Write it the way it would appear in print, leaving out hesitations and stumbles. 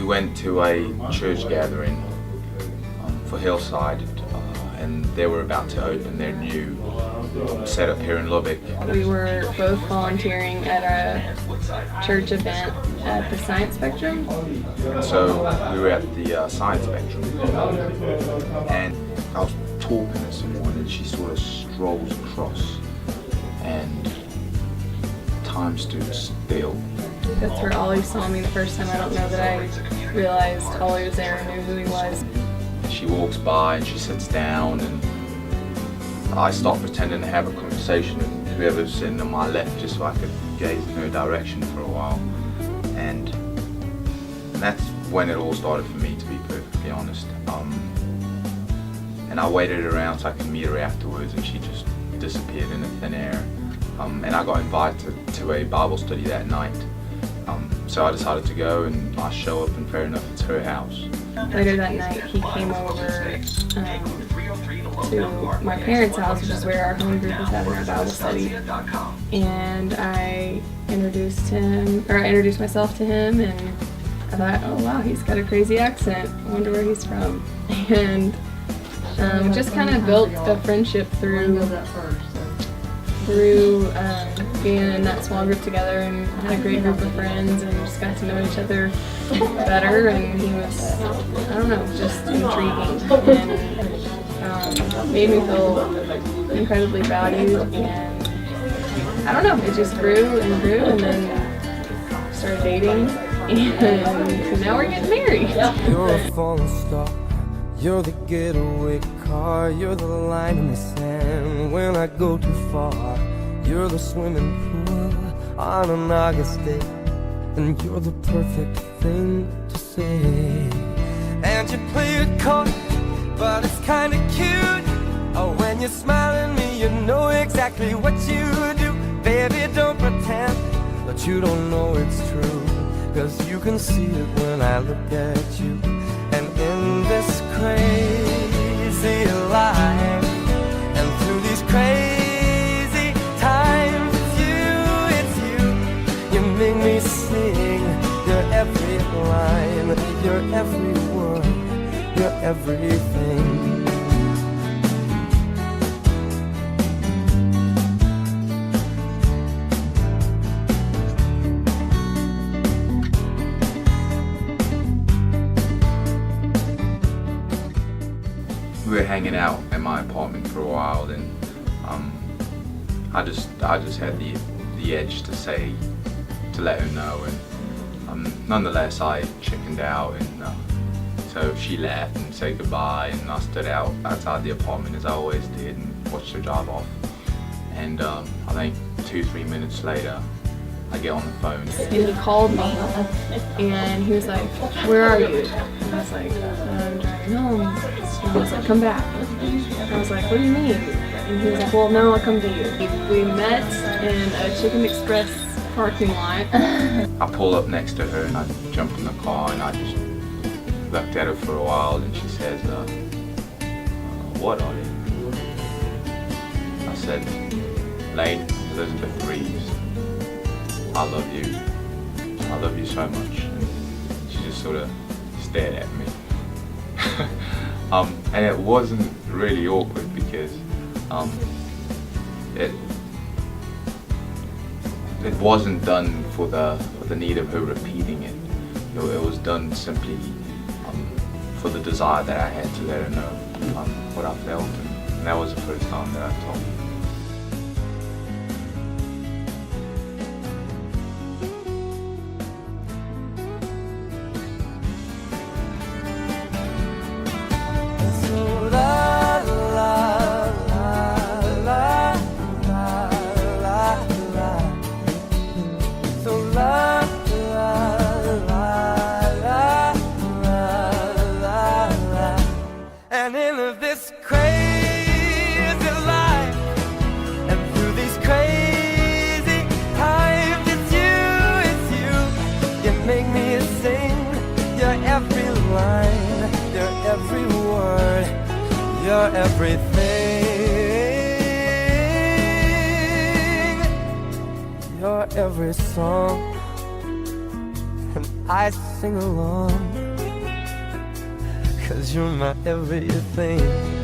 we went to a church gathering for Hillside, and they were about to open their new setup here in Lubbock. We were both volunteering at a church event at the Science Spectrum. So we were at the Science Spectrum, and I was talking to someone, and she sort of strolls across, and time stood still. That's where Ollie saw me the first time. I don't know that I realized Ollie was there and knew who he was. She walks by and she sits down, and I start pretending to have a conversation with whoever's sitting on my left, just so I could gaze in her direction for a while. And that's when it all started for me, to be perfectly honest. And I waited around so I could meet her afterwards, and she just disappeared in the thin air. And I got invited to a Bible study that night. So I decided to go, and I show up, and fair enough, it's her house. Later that night, he came over to my parents' house, which is where our home group was having our Bible study. And I introduced myself to him, and I thought, oh wow, he's got a crazy accent. I wonder where he's from. And just kind of built a friendship through being in that small group together, and had a great group of friends, and just got to know each other better. And he was, I don't know, just intriguing, and made me feel incredibly valued. And I don't know, it just grew, and then started dating, and now we're getting married. You're a falling star, you're the getaway car, you're the line in the sand when I go too far. You're the swimming pool on an August day, and you're the perfect thing to say. And you play it coy, but it's kinda cute. Oh, when you smile at me, you know exactly what you do. Baby, don't pretend that you don't know it's true, 'cause you can see it when I look at you. And in this crazy life, and through these crazy times, it's you, you make me sing your every line, your every word, your everything. We were hanging out in my apartment for a while, and I just had the edge to let her know, and nonetheless I chickened out, and so she left and said goodbye, and I stood outside the apartment as I always did and watched her drive off. And I think 2-3 minutes later, I get on the phone. And he called me, and he was like, "Where are you?" And I was like, "I'm driving home." And he was like, "Come back." And I was like, "What do you mean?" And he was like, "Well, no, I'll come to you." We met in a Chicken Express parking lot. I pull up next to her, and I jump in the car, and I just looked at her for a while, and she says, "What are you?" I said, "Layne, Elizabeth Reeves, I love you. I love you so much." And she just sort of stared at me. And it wasn't really awkward, because it wasn't done for the need of her repeating it. It was done simply for the desire that I had to let her know what I felt, and that was the first time that I told her. And in this crazy life, and through these crazy times, it's you, you make me sing your every line, your every word, your everything, your every song. And I sing along, 'cause you're my everything.